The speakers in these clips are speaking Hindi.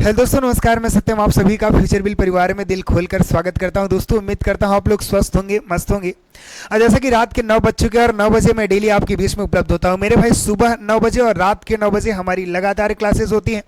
हेलो दोस्तों, नमस्कार। मैं सत्यम आप सभी का फ्यूचर बिल परिवार में दिल खोलकर स्वागत करता हूं। दोस्तों, उम्मीद करता हूं आप लोग स्वस्थ होंगे, मस्त होंगे। और जैसा कि रात के 9 बज चुके हैं और 9 बजे मैं डेली आपके बीच में उपलब्ध होता हूं। मेरे भाई, सुबह 9 बजे और रात के 9 बजे हमारी लगातार क्लासेस होती हैं।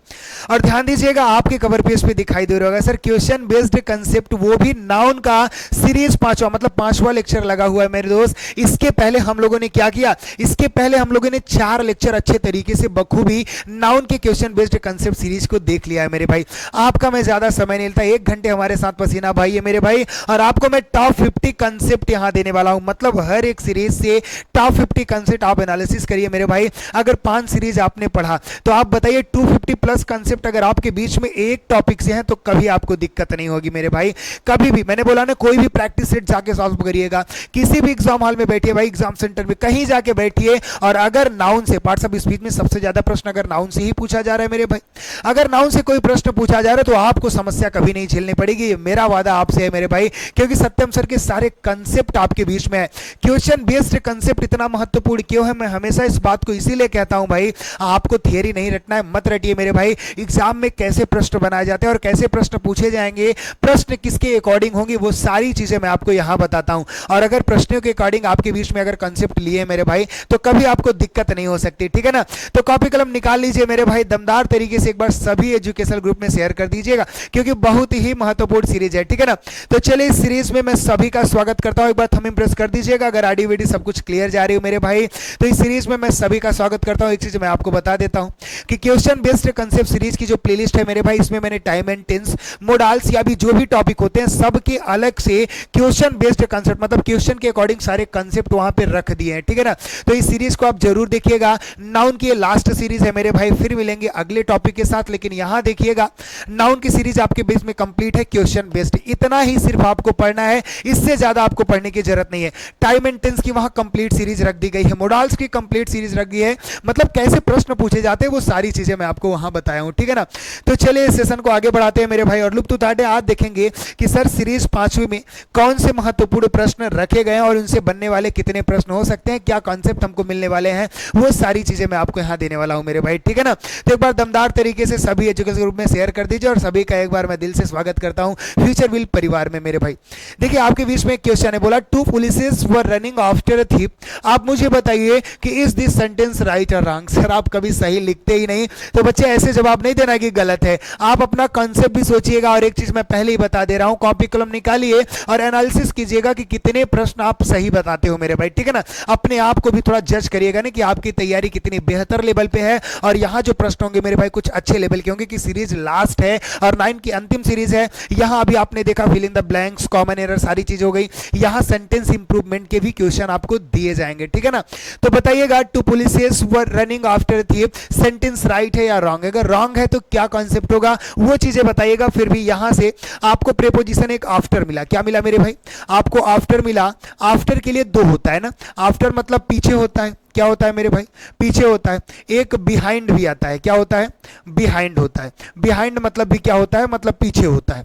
और ध्यान दीजिएगा, आपके कवर पेज पे दिखाई दे रहा होगा सर, क्वेश्चन बेस्ड कंसेप्ट, वो भी नाउन का सीरीज 5वां, मतलब 5वां लेक्चर लगा हुआ है मेरे दोस्त। इसके पहले हम लोगों ने क्या किया? इसके पहले हम लोगों ने 4 लेक्चर अच्छे तरीके से बखूबी नाउन के क्वेश्चन बेस्ड कंसेप्ट सीरीज को देख लिया है मेरे भाई। आपका मैं ज्यादा समय नहीं लेता, 1 घंटे हमारे साथ पसीना भाई है मेरे भाई। और आपको मैं टॉप 50 कंसेप्ट यहां देने वाला हूं, मतलब हर एक सीरीज से टॉप 50 कंसेप्ट आप एनालिसिस करिए मेरे भाई। अगर 5 सीरीज आपने पढ़ा तो आप बताइए 250 प्लस कंसेप्ट अगर आपके बीच में एक टॉपिक से हैं तो कभी आपको दिक्कत नहीं होगी मेरे भाई। कभी भी, मैंने बोला ना, कोई भी प्रैक्टिस सेट जाके सॉल्व करिएगा, किसी भी एग्जाम हॉल में बैठिए भाई, एग्जाम सेंटर में कहीं जाके बैठिए। और अगर नाउन से, पार्ट्स ऑफ स्पीच में सबसे ज्यादा प्रश्न अगर नाउन से ही पूछा जा रहा है मेरे भाई, अगर नाउन से कोई प्रश्न पूछा जा रहा है तो आपको समस्या कभी नहीं झेलनी पड़ेगी। ये मेरा वादा आपसे है मेरे भाई, क्योंकि सत्यम सर के सारे कंसेप्ट आपके बीच में है। क्वेश्चन बेस्ड कंसेप्ट इतना महत्वपूर्ण क्यों है? मैं हमेशा इस बात को इसीलिए कहता हूं भाई, आपको थियरी नहीं रटना है, मत रटिए मेरे भाई। एग्जाम में कैसे प्रश्न बनाए जाते हैं और कैसे प्रश्न पूछे जाएंगे, प्रश्न किसके अकॉर्डिंग होंगे, वो सारी चीजें मैं आपको यहां बताता हूं। और अगर प्रश्नों के अकॉर्डिंग आपके बीच में अगर कंसेप्ट लिए मेरे भाई तो कभी आपको दिक्कत नहीं हो सकती, ठीक है ना। तो कॉपी कलम निकाल लीजिए मेरे भाई, दमदार तरीके से एक बार सभी एजुकेशनल ग्रुप में शेयर कर दीजिएगा, क्योंकि बहुत ही महत्वपूर्ण सीरीज है, ठीक है ना। तो चलिए, इस सीरीज में मैं सभी का स्वागत करता हूं। एक बार थंब इम्प्रेस कर दीजिएगा अगर ऑडियो वीडियो सब कुछ क्लियर जा रही हो मेरे भाई। तो इस सीरीज में मैं सभी का स्वागत करता हूं। एक चीज मैं आपको बता देता हूं कि क्वेश्चन बेस्ड कंसेप्ट सीरीज की जो प्लेलिस्ट है मेरे भाई, इसमें मैंने टाइम एंड टेंस, मोडाल्स या भी जो भी टॉपिक होते हैं सबके अलग से क्वेश्चन बेस्ड कंसेप्ट, मतलब क्वेश्चन के अकॉर्डिंग सारे कंसेप्ट वहां पे रख दिए हैं, ठीक है ना। तो इस सीरीज को आप जरूर देखिएगा। नाउन की ये लास्ट सीरीज है मेरे भाई, फिर मिलेंगे अगले टॉपिक के साथ। लेकिन यहां देखिएगा, नाउन की सीरीज आपके बेस में कंप्लीट है, क्वेश्चन बेस्ड। इतना ही सिर्फ आपको पढ़ना है, इससे ज्यादा आपको पढ़ने की जरूरत नहीं है। टाइम एंड टेंस की वहां कंप्लीट सीरीज रख दी गई है, मोडाल्स की कंप्लीट सीरीज रख दी है, मतलब कैसे प्रश्न पूछे जाते हैं वो सारी चीजें मैं आपको वहां बताया हूं, ठीक है ना। तो चलिए इस सेशन को आगे बढ़ाते हैं मेरे भाई और लुत्फ उठाते हैं। आज देखेंगे कि सर सीरीज 5वीं में कौन से महत्वपूर्ण प्रश्न रखे गए हैं और उनसे बनने वाले कितने प्रश्न हो सकते हैं, क्या कॉन्सेप्ट हमको मिलने वाले हैं, वो सारी चीजें मैं आपको यहां देने वाला हूं मेरे भाई, ठीक है ना। तो एक बार दमदार तरीके से सभी एजुकेशन ग्रुप में शेयर कर दीजिए और सभी का एक बार मैं दिल से स्वागत करता हूं फ्यूचर विल परिवार में मेरे भाई। देखिए, आपके बीच में क्वेश्चन है, बोला 2 polices were running after a thief. आप मुझे बताइए कि इज दिस सेंटेंस राइट और रॉन्ग। सर, आप कभी सही लिखते ही नहीं, तो बच्चे ऐसे जवाब नहीं देना कि गलत है। आप अपना कॉन्सेप्ट भी सोचिएगा। और एक चीज मैं पहले ही बता दे रहा हूं, कॉपी कलम निकालिए और एनालिसिस कीजिएगा कि कितने प्रश्न आप सही बताते हो मेरे भाई, ठीक है ना। अपने आप को भी थोड़ा जज करिएगा ना कि आपकी तैयारी कितनी बेहतर लेवल पे है। और यहां जो प्रश्न होंगे मेरे भाई कुछ अच्छे लेवल के होंगे, कि सीरीज लास्ट है और 9 की अंतिम सीरीज है। यहां अभी आपने देखा fill in the blanks, common error, सारी चीज हो गई। यहां सेंटेंस इंप्रूवमेंट के भी क्वेश्चन आपको दिए जाएंगे, ठीक है ना। तो बताइएगा, 2 polices were running after thief, sentence right है या रॉन्ग है? अगर रॉन्ग है तो क्या कॉन्सेप्ट होगा वो चीजें बताइएगा। फिर भी यहां से आपको प्रीपोजिशन एक आफ्टर मिला, क्या मिला मेरे भाई? आपको आफ्टर मिला। आफ्टर के लिए 2 होता है ना, आफ्टर मतलब पीछे होता है, क्या होता है मेरे भाई? पीछे होता है। एक बिहाइंड भी आता है, क्या होता है? बिहाइंड होता है। बिहाइंड मतलब भी क्या होता है? मतलब पीछे होता है।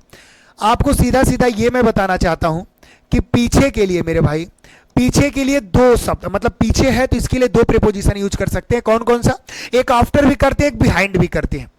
आपको सीधा सीधा ये मैं बताना चाहता हूं कि पीछे के लिए मेरे भाई, पीछे के लिए 2 शब्द, मतलब पीछे है तो इसके लिए 2 प्रीपोजिशन यूज कर सकते हैं। कौन कौन सा? एक आफ्टर भी करते हैं, एक बिहाइंड भी करते हैं।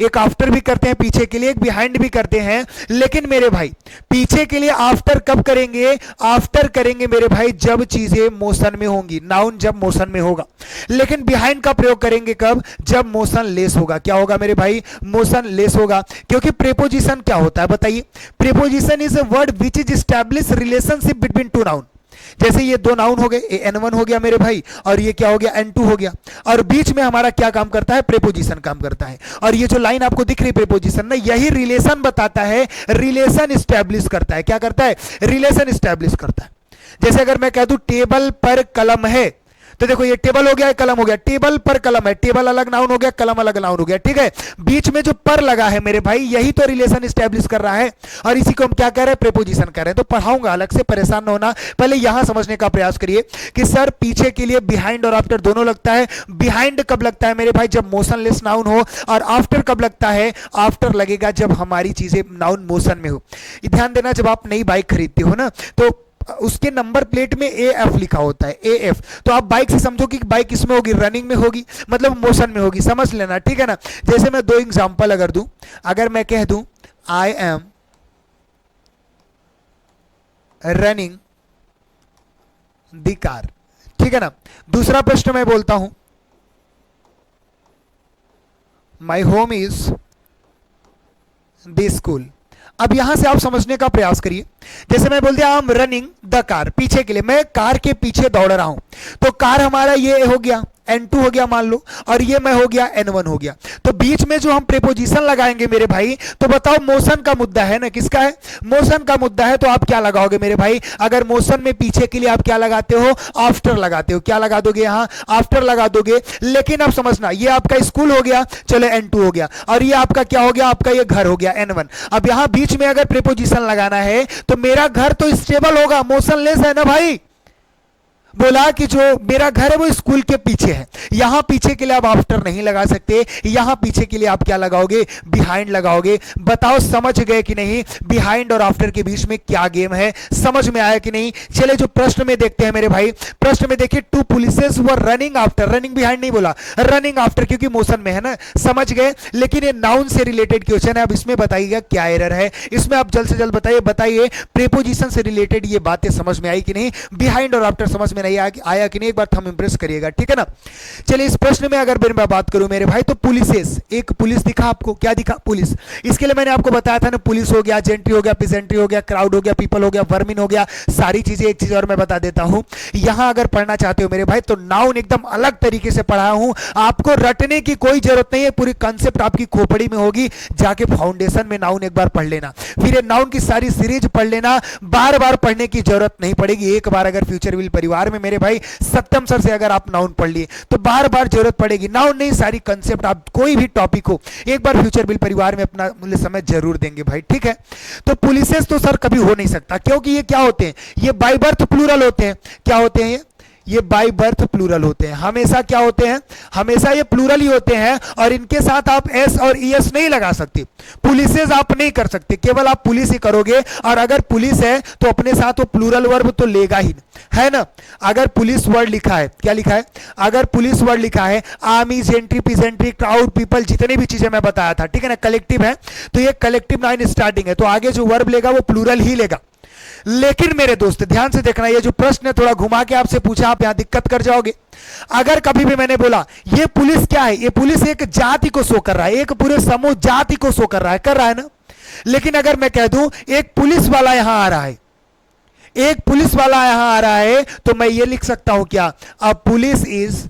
एक आफ्टर भी करते हैं पीछे के लिए, एक बिहाइंड भी करते हैं। लेकिन मेरे भाई, पीछे के लिए आफ्टर कब करेंगे? आफ्टर करेंगे मेरे भाई जब चीजें मोशन में होंगी, नाउन जब मोशन में होगा। लेकिन बिहाइंड का प्रयोग करेंगे कब? जब मोशन लेस होगा। क्या होगा मेरे भाई? मोशन लेस होगा। क्योंकि प्रीपोजिशन क्या होता है बताइए? Preposition is a word which is establish relationship between 2 noun. जैसे ये 2 नाउन हो गए, N1 हो गया मेरे भाई और ये क्या हो गया? N2 हो गया। और बीच में हमारा क्या काम करता है? प्रीपोजिशन काम करता है। और ये जो लाइन आपको दिख रही प्रीपोजिशन ना, यही रिलेशन बताता है, रिलेशन एस्टैब्लिश करता है। क्या करता है? रिलेशन एस्टैब्लिश करता है। जैसे अगर मैं कह दूं टेबल पर कलम है, तो देखो ये टेबल हो गया, कलम हो गया। टेबल पर कलम है, टेबल अलग नाउन हो गया, कलम अलग नाउन हो गया, ठीक है। बीच में जो पर लगा है मेरे भाई, यही तो रिलेशन एस्टैब्लिश कर रहा है। और इसी को हम क्या कह रहे हैं? प्रीपोजिशन कह रहे हैं। तो पढ़ाऊंगा अलग से, परेशान न होना। पहले यहां समझने का प्रयास करिए कि सर पीछे के लिए बिहाइंड और आफ्टर दोनों लगता है। बिहाइंड कब लगता है मेरे भाई? जब मोशनलेस नाउन हो। और आफ्टर कब लगता है? आफ्टर लगेगा जब हमारी चीजें नाउन मोशन में हो। ध्यान देना, जब आप नई बाइक खरीदते हो ना, तो उसके नंबर प्लेट में AF लिखा होता है, AF। तो आप बाइक से समझो कि बाइक किसमें होगी, रनिंग में होगी, मतलब मोशन में होगी, समझ लेना, ठीक है ना। जैसे मैं दो एग्जांपल अगर दूं, अगर मैं कह दूं I am running the car, ठीक है ना। दूसरा प्रश्न मैं बोलता हूं my home is the school. अब यहां से आप समझने का प्रयास करिए। जैसे मैं बोल दिया I am running the car, पीछे के लिए, मैं कार के पीछे दौड़ रहा हूं, तो कार हमारा ये हो गया N2 हो गया मान लो, और ये मैं हो गया N1 हो गया। तो बीच में जो हम प्रीपोजिशन लगाएंगे मेरे भाई, तो बताओ मोशन का मुद्दा है ना, किसका है, मोशन का मुद्दा है। तो आप क्या लगाओगे मेरे भाई, अगर मोशन में पीछे के लिए आप क्या लगाते हो, आफ्टर लगाते हो, क्या लगा दोगे यहां, आफ्टर लगा दोगे। लेकिन अब समझना, ये आपका स्कूल हो गया, चलो N2 हो गया, और ये आपका क्या हो गया, आपका ये घर हो गया N1। अब यहां बीच में अगर प्रीपोजिशन लगाना है तो मेरा घर तो स्टेबल होगा, मोशनलेस है ना भाई। बोला कि जो मेरा घर है वो स्कूल के पीछे है, यहां पीछे के लिए आप आफ्टर नहीं लगा सकते, यहां पीछे के लिए आप क्या लगाओगे, बिहाइंड लगाओगे। बताओ समझ गए कि नहीं, बिहाइंड और आफ्टर के बीच में क्या गेम है, समझ में आया कि नहीं। चले जो प्रश्न में देखते हैं मेरे भाई, प्रश्न में देखिए, two polices were running after, running behind नहीं बोला, रनिंग आफ्टर, क्योंकि मोशन में है ना, समझ गए। लेकिन ये नाउन से रिलेटेड क्वेश्चन है, अब इसमें बताइएगा क्या एरर है, इसमें आप जल्द से जल्द बताइए प्रीपोजिशन से रिलेटेड ये बातें समझ में आई कि नहीं, बिहाइंड और आफ्टर समझ में नहीं आया कि नहीं, एक बार थंब इंप्रेस करिएगा, ठीक है ना। चलिए इस प्रश्न में अगर मैं बात करूं मेरे भाई, तो पुलिसेस, एक पुलिस दिखा आपको, क्या दिखा, पुलिस। इसके लिए मैंने आपको बताया था ना, पुलिस हो गया, जेंट्री हो गया, पिजेंट्री हो गया, क्राउड हो गया, पीपल हो गया, वर्मिन हो गया, सारी चीजें। एक चीज और मैं बता देता हूं, यहां अगर पढ़ना चाहते हो मेरे भाई, तो नाउन एकदम अलग तरीके से पढ़ाया हूं, आपको रटने की कोई जरूरत नहीं है, पूरी कंसेप्ट आपकी खोपड़ी में होगी, जाके फाउंडेशन में नाउन एक बार पढ़ लेना, फिर ये नाउन की सारी सीरीज पढ़ लेना, बार बार पढ़ने की जरूरत नहीं पड़ेगी। एक बार अगर फ्यूचर विल परिवार में मेरे भाई सत्यम सर से अगर आप नाउन पढ़ लिए तो बार बार जरूरत पड़ेगी, नाउन नहीं, सारी कंसेप्ट, आप कोई भी टॉपिक हो एक बार फ्यूचर बिल परिवार में अपना मूल्य समय जरूर देंगे भाई, ठीक है। तो पुलिसेस तो सर कभी हो नहीं सकता, क्योंकि ये क्या होते हैं, ये बाय बर्थ प्लूरल होते हैं। क्या होते हैं ये बाय बर्थ प्लूरल होते हैं, हमेशा क्या होते हैं, हमेशा ये प्लूरल ही होते हैं, और इनके साथ आप एस और ईएस नहीं लगा सकते, पुलिसेस आप नहीं कर सकते, केवल आप पुलिस ही करोगे। और अगर पुलिस है तो अपने साथ वो प्लूरल वर्ब तो लेगा ही, है ना। अगर पुलिस वर्ड लिखा है, क्या लिखा है, अगर पुलिस वर्ड लिखा है, army, gentry, peasantry, crowd, people, जितनी भी चीजें मैं बताया था, ठीक है ना, कलेक्टिव है, तो ये कलेक्टिव नाउन स्टार्टिंग है, तो आगे जो वर्ब लेगा वो प्लूरल ही लेगा। लेकिन मेरे दोस्त ध्यान से देखना, ये जो प्रश्न है थोड़ा घुमा के आपसे पूछा, आप यहां दिक्कत कर जाओगे। अगर कभी भी मैंने बोला ये पुलिस क्या है, ये पुलिस एक जाति को शो कर रहा है, एक पूरे समूह जाति को शो कर रहा है ना। लेकिन अगर मैं कह दूं एक पुलिस वाला यहां आ रहा है, एक पुलिस वाला यहां आ रहा है, तो मैं ये लिख सकता हूं क्या, अ पुलिस इज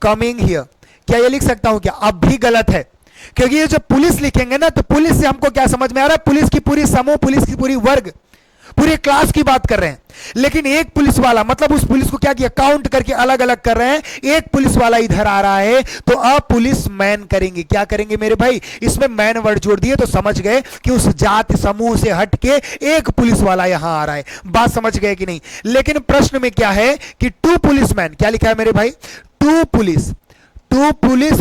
कमिंग हियर, क्या ये लिख सकता हूं क्या, अब भी गलत है, क्योंकि ये जब पुलिस लिखेंगे ना, तो पुलिस से हमको क्या समझ में आ रहा है, पुलिस की पूरी समूह, पुलिस की पूरी वर्ग, पूरे क्लास की बात कर रहे हैं। लेकिन एक पुलिस वाला, मतलब उस पुलिस को क्या किया, काउंट करके अलग अलग कर रहे हैं, एक पुलिस वाला इधर आ रहा है, तो अ पुलिस मैन करेंगे, क्या करेंगे मेरे भाई, इसमें मैन वर्ड जोड़ दिए, तो समझ गए कि उस जाति समूह से हट के एक पुलिस वाला यहां आ रहा है, बात समझ गए कि नहीं। लेकिन प्रश्न में क्या है कि टू पुलिस मैन, क्या लिखा है मेरे भाई, टू पुलिस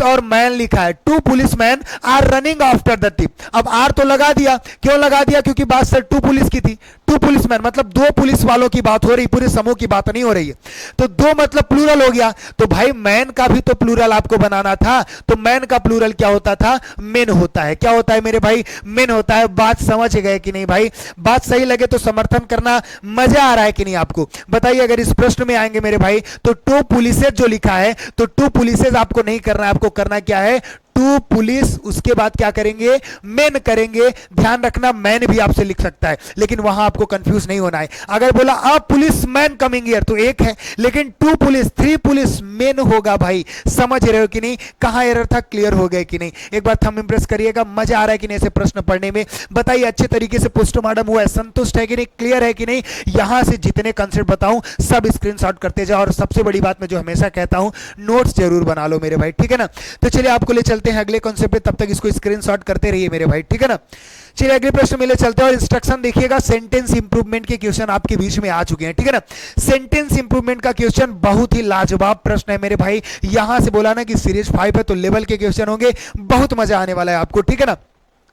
और मैन लिखा है, two police man are running after the thief. अब आर तो लगा दिया, क्यों लगा दिया, क्योंकि बात सर टू पुलिस की थी, टू पुलिस मैन मतलब दो पुलिस वालों की बात हो रही, पूरे समूह की बात नहीं हो रही है, तो दो मतलब प्लूरल हो गया। तो भाई मैन का भी तो प्लूरल आपको बनाना था, तो मैन का प्लूरल क्या होता था, मेन होता है, क्या होता है मेरे भाई, मेन होता है। बात समझ गए कि नहीं भाई, बात सही लगे तो समर्थन करना, मजा आ रहा है कि नहीं आपको, बताइए। अगर इस प्रश्न में आएंगे मेरे भाई, तो टू पुलिसेस जो लिखा है, तो टू पुलिसेस आपको नहीं करना है, आपको करना क्या है, टू पुलिस, उसके बाद क्या करेंगे, मेन करेंगे। ध्यान रखना मैन भी आपसे लिख सकता है, लेकिन वहां आपको कंफ्यूज नहीं होना है। अगर बोला a policeman coming here तो एक है, लेकिन two police, three policemen होगा भाई, समझ रहे हो कि नहीं, कहां एरर था, क्लियर हो गए कि नहीं। एक बार थंब इंप्रेस करिएगा, मजा आ रहा है कि नहीं ऐसे प्रश्न पढ़ने में, बताइए अच्छे तरीके से पोस्टमार्टम हुआ है, संतुष्ट है कि नहीं, क्लियर है कि नहीं। यहां से जितने कंसेप्ट बताऊं सब स्क्रीनशॉट करते जाओ, और सबसे बड़ी बात मैं जो हमेशा कहता हूं, नोट्स जरूर बना लो मेरे भाई, ठीक है ना। तो चलिए आपको ले चलते हैं अगले कॉन्सेप्ट पे, तब तक इसको स्क्रीनशॉट करते रहिए मेरे भाई, ठीक है ना। चलिए अगले प्रश्न में ले चलते हैं, और इंस्ट्रक्शन देखिएगा, सेंटेंस इंप्रूवमेंट के क्वेश्चन आपके बीच में आ चुके हैं, ठीक है ना। सेंटेंस इंप्रूवमेंट का क्वेश्चन बहुत ही लाजवाब प्रश्न है मेरे भाई, यहां से बोला ना कि सीरीज 5 है तो लेवल के क्वेश्चन होंगे, बहुत मजा आने वाला है आपको, ठीक है ना।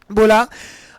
बोला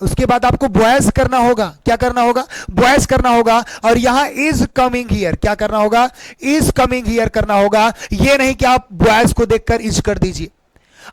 उसके बाद आपको बॉयज करना होगा, क्या करना होगा, बॉयज करना होगा, और यहां इज कमिंग हियर क्या करना होगा, इज कमिंग हियर करना होगा। ये नहीं कि आप बॉयज को देखकर इज कर दीजिए।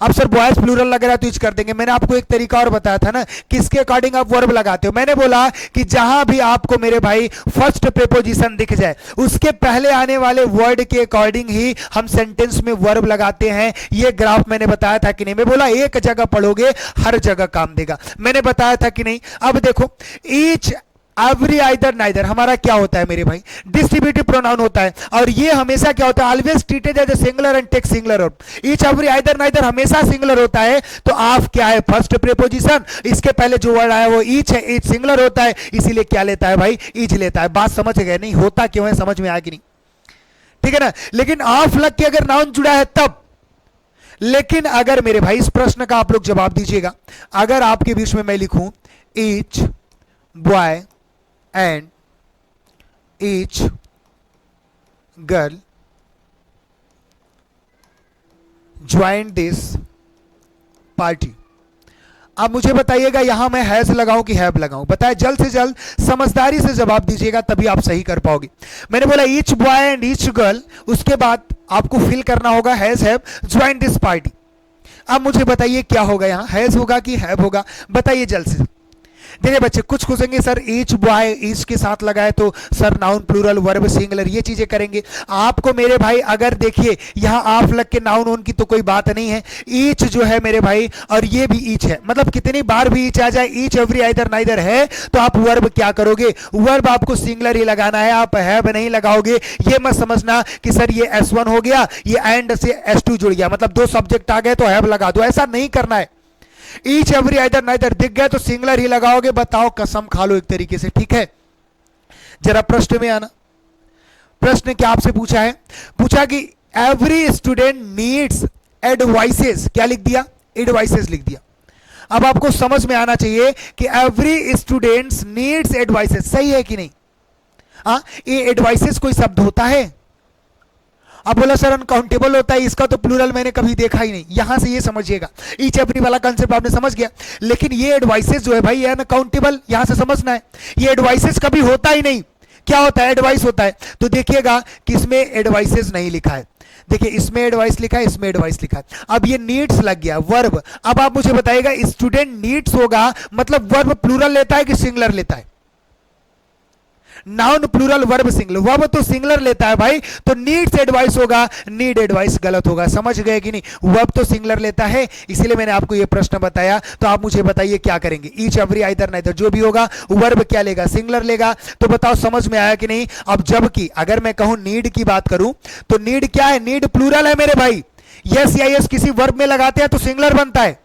अब सर बॉयज प्लूरल लग रहा है तो इज कर देंगे। मैंने आपको एक तरीका और बताया था ना, किसके अकॉर्डिंग आप वर्ब लगाते हो। मैंने बोला कि जहां भी आपको मेरे भाई फर्स्ट प्रीपोजिशन दिख जाए उसके पहले आने वाले वर्ड के अकॉर्डिंग ही हम सेंटेंस में वर्ब लगाते हैं। ये ग्राफ मैंने बताया था कि नहीं, मैं बोला एक जगह पढ़ोगे हर जगह काम देगा, मैंने बताया था कि नहीं। अब देखो ईच एवरी आइदर नाइदर हमारा क्या होता है मेरे भाई, डिस्ट्रीब्यूटिव प्रोनाउन होता है, और ये हमेशा क्या होता है, always treated as a singular and take singular out. Each every either neither हमेशा सिंगुलर होता है, तो आप क्या है, फर्स्ट प्रीपोजिशन, इसके पहले जो वर्ड आया वो ईच है, ईच सिंगुलर होता है, इसीलिए क्या लेता है भाई, ईच लेता है। बात समझ गए नहीं, होता क्यों है समझ में आया कि नहीं, ठीक है ना। लेकिन ऑफ लग के अगर नाउन जुड़ा है तब, लेकिन अगर मेरे भाई इस प्रश्न का आप लोग जवाब दीजिएगा, अगर आपके बीच में मैं लिखूं each boy and each girl joined this party। अब मुझे बताइएगा यहां मैं हैज लगाऊं कि हैव लगाऊं, बताए जल्द से जल्द समझदारी से जवाब दीजिएगा तभी आप सही कर पाओगे। मैंने बोला each boy and each girl, उसके बाद आपको फिल करना होगा has have join this party. अब मुझे बताइए क्या होगा, यहां हैज होगा कि हैव होगा, बताइए जल्द से। देखिए बच्चे कुछ पूछेंगे सर ईच बॉय ईच के साथ लगाए तो sir noun plural verb singular ये चीजें करेंगे। आपको मेरे भाई अगर देखिए यहां आप लग के नाउन उन की तो कोई बात नहीं है, ईच जो है मेरे भाई और ये भी ईच है, मतलब कितनी बार भी ईच आ जाए, ईच एवरी आइदर नाइदर है, तो आप वर्ब क्या करोगे, वर्ब आपको सिंगुलर ही लगाना है, आप हैव नहीं लगाओगे। ये मत समझना कि सर ये S1 हो गया, ये एंड से S2 जुड़ गया, मतलब दो सब्जेक्ट आ गए तो हैव लगा दो, ऐसा नहीं करना है। ईच एवरी आइदर नाइदर दिख गए तो सिंगुलर ही लगाओगे, बताओ कसम खा लो एक तरीके से, ठीक है। जरा प्रश्न में आना, प्रश्न क्या आपसे पूछा है, पूछा कि एवरी स्टूडेंट नीड्स एडवाइसेस, क्या लिख दिया, एडवाइसेस लिख दिया। अब आपको समझ में आना चाहिए कि एवरी स्टूडेंट्स नीड्स एडवाइसेस, सही है कि नहीं। ये एडवाइसेस कोई शब्द होता है, अब बोला सर अनकाउंटेबल होता है, इसका तो प्लूरल मैंने कभी देखा ही नहीं। यहां से ये समझिएगा, ईच एवरी वाला कंसेप्ट आपने समझ गया, लेकिन ये एडवाइसेस जो है भाई ये अनकाउंटेबल, यहां से समझना है, ये एडवाइसेस कभी होता ही नहीं। क्या होता है, एडवाइस होता है। तो देखिएगा कि इसमें एडवाइसेस नहीं लिखा है, देखिए इसमें एडवाइस लिखा है, इसमें एडवाइस लिखा है। अब ये नीड्स लग गया वर्ब। अब आप मुझे बताइएगा स्टूडेंट नीड्स होगा मतलब वर्ब प्लूरल लेता है कि सिंगुलर लेता है, noun plural verb singular, verb तो सिंगुलर लेता है भाई, तो नीड्स एडवाइस होगा, नीड एडवाइस गलत होगा, समझ गए कि नहीं। वर्ब तो सिंगुलर लेता है, इसीलिए मैंने आपको यह प्रश्न बताया। तो आप मुझे बताइए क्या करेंगे, ईच एवरी आइदर नाइदर जो भी होगा वर्ब क्या लेगा, सिंगुलर लेगा। तो बताओ समझ में आया कि नहीं। अब जबकि अगर मैं कहूं नीड की बात करूं तो नीड क्या है, नीड प्लूरल है मेरे भाई, यस या यस किसी वर्ब में लगाते हैं तो सिंगुलर बनता है।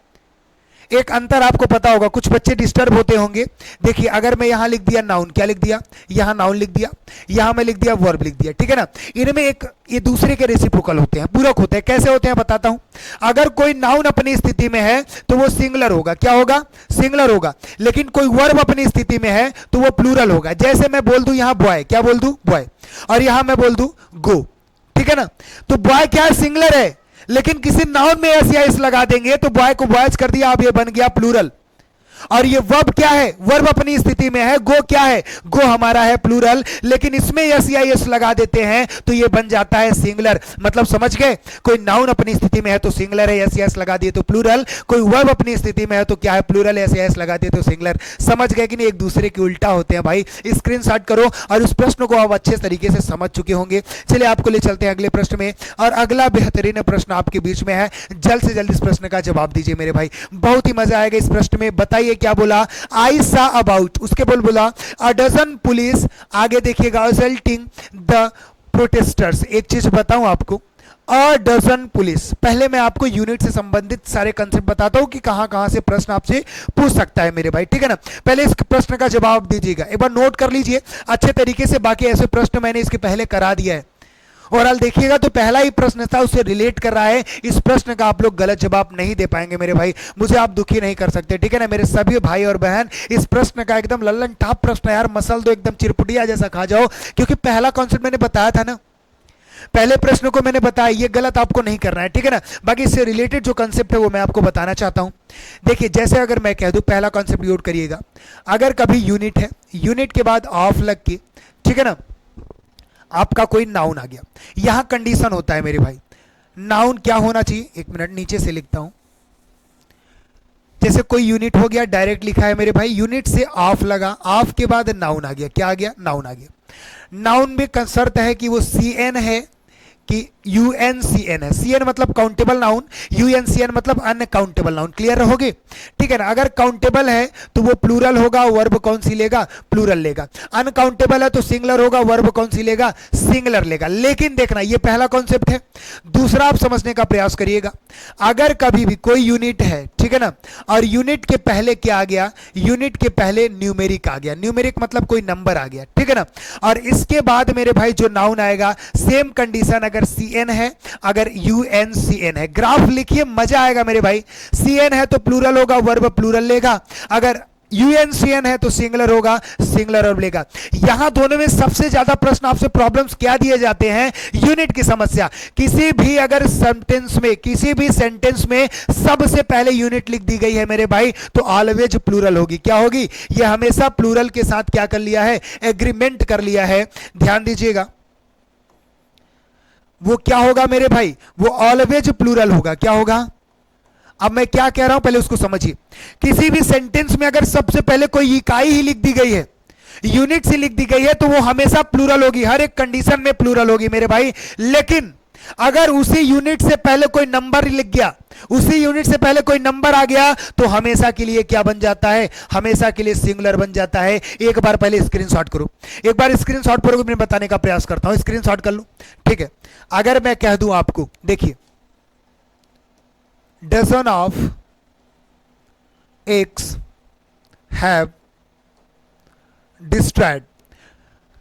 एक अंतर आपको पता होगा, कुछ बच्चे डिस्टर्ब होते होंगे। देखिए अगर मैं यहां लिख दिया नाउन, क्या लिख दिया, यहां नाउन लिख दिया, यहां मैं लिख दिया वर्ब लिख दिया, ठीक है ना। इनमें एक ये दूसरे के रेसिप्रोकल होते हैं, पूरक होते हैं। कैसे होते हैं बताता हूं। अगर कोई नाउन अपनी स्थिति में है तो वो सिंगुलर होगा, क्या होगा, सिंगुलर होगा। लेकिन कोई वर्ब अपनी स्थिति में है तो वो प्लूरल होगा। जैसे मैं बोल दूं यहां बॉय, क्या बोल दूं, बॉय, और यहां मैं बोल दूं गो, ठीक है ना। तो बॉय क्या है, सिंगुलर है, लेकिन किसी नाउन में एस या एस लगा देंगे तो बॉय को बॉयज कर दिया, अब ये बन गया प्लूरल। और ये वर्ब क्या है, वर्ब अपनी स्थिति में है, गो क्या है, गो हमारा है प्लूरल, लेकिन इसमें एस या एस लगा देते हैं तो ये बन जाता है सिंगुलर। मतलब समझ गए, कोई नाउन अपनी स्थिति में है तो सिंगुलर है, एस या एस लगा दिए तो प्लूरल, कोई वर्ब अपनी स्थिति में है तो क्या है, प्लूरल, एस या एस लगा दिए तो सिंगुलर। समझ गए कि नहीं, एक दूसरे के उल्टा होते हैं भाई। स्क्रीनशॉट करो और उस प्रश्न को आप अच्छे तरीके से समझ चुके होंगे। चलिए आपको ले चलते हैं अगले प्रश्न में, और अगला बेहतरीन प्रश्न आपके बीच में है। जल्द से जल्द इस प्रश्न का जवाब दीजिए मेरे भाई, बहुत ही मजा आएगा इस प्रश्न में। बताइए क्या बोला, आई सा अबाउट, उसके बोला अ डजन पुलिस, आगे देखिएगा असल्टिंग द प्रोटेस्टर्स। एक चीज बताऊं आपको, अ डजन पुलिस, पहले मैं आपको यूनिट से संबंधित सारे कंसेप्ट बताता हूं कि कहां कहां से प्रश्न आपसे पूछ सकता है मेरे भाई, ठीक है ना। पहले इस प्रश्न का जवाब दीजिएगा, एक बार नोट कर लीजिए अच्छे तरीके से। बाकी ऐसे प्रश्न मैंने इसके पहले करा दिया है। ओवरऑल देखिएगा तो पहला ही प्रश्न था, उससे रिलेट कर रहा है। इस प्रश्न का आप लोग गलत जवाब नहीं दे पाएंगे मेरे भाई, मुझे आप दुखी नहीं कर सकते, ठीक है ना मेरे सभी भाई और बहन। इस प्रश्न का एकदम लल्लन टॉप प्रश्न है यार, मसल दो एकदम चिरपुटिया जैसा खा जाओ, क्योंकि पहला कॉन्सेप्ट मैंने बताया था ना पहले प्रश्न को मैंने बताया, ये गलत आपको नहीं करना है, ठीक है ना। बाकी इससे रिलेटेड जो कंसेप्ट है वो मैं आपको बताना चाहता हूं। देखिए जैसे अगर मैं कह दूं, पहला कॉन्सेप्ट नोट करिएगा, अगर कभी यूनिट है, यूनिट के बाद ऑफ लग के, ठीक है ना, आपका कोई नाउन आ गया, यहां कंडीशन होता है मेरे भाई, नाउन क्या होना चाहिए, एक मिनट नीचे से लिखता हूं। जैसे कोई यूनिट हो गया, डायरेक्ट लिखा है मेरे भाई, यूनिट से ऑफ लगा, ऑफ के बाद नाउन आ गया, क्या आ गया, नाउन आ गया। नाउन में शर्त है कि वो सी एन है कि यूएनसीएन है। सीएन मतलब काउंटेबल नाउन, यूएनसीएन मतलब अनकाउंटेबल नाउन। क्लियर रहोगे, ठीक है ना। अगर काउंटेबल है तो वो प्लूरल होगा, वर्ब कौन सी लेगा, प्लूरल लेगा। अनकाउंटेबल है तो सिंगुलर होगा, वर्ब कौन सी लेगा, सिंगुलर लेगा। लेकिन देखना, ये पहला कॉन्सेप्ट है। दूसरा आप समझने का प्रयास करिएगा, अगर कभी भी कोई यूनिट है, ठीक है ना, और यूनिट के पहले क्या आ गया, यूनिट के पहले न्यूमेरिक आ गया, न्यूमेरिक मतलब कोई नंबर आ गया, ठीक है ना, और इसके बाद मेरे भाई जो नाउन आएगा, सेम कंडीशन, अगर सीएन है, अगर यूएनसीएन है। ग्राफ लिखिए, मजा आएगा मेरे भाई। सीएन है तो प्लूरल होगा, वर्ब प्लूरल लेगा। अगर यूएनसीएन है तो सिंगुलर होगा, सिंगुलर वर्ब लेगा। यहां दोनों में सबसे ज्यादा प्रश्न आपसे प्रॉब्लम्स क्या दिए जाते हैं, यूनिट की समस्या। किसी भी अगर सेंटेंस में, किसी भी सेंटेंस में सबसे पहले यूनिट लिख दी गई है मेरे भाई, तो ऑलवेज प्लूरल होगी। क्या होगी, ये हमेशा प्लूरल के साथ क्या कर लिया है, एग्रीमेंट कर लिया है। ध्यान दीजिएगा, वो क्या होगा मेरे भाई, वो ऑलवेज प्लूरल होगा। क्या होगा, अब मैं क्या कह रहा हूं पहले उसको समझिए। किसी भी सेंटेंस में अगर सबसे पहले कोई इकाई ही लिख दी गई है, यूनिट से लिख दी गई है, तो वो हमेशा प्लूरल होगी, हर एक कंडीशन में प्लूरल होगी मेरे भाई। लेकिन अगर उसी यूनिट से पहले कोई नंबर लिख गया, उसी यूनिट से पहले कोई नंबर आ गया, तो हमेशा के लिए क्या बन जाता है, हमेशा के लिए सिंगुलर बन जाता है। एक बार पहले स्क्रीनशॉट करो, एक बार स्क्रीनशॉट पर मैं बताने का प्रयास करता हूं। स्क्रीनशॉट कर लो, ठीक है। अगर मैं कह दूं आपको, देखिए, dozen of eggs have destroyed,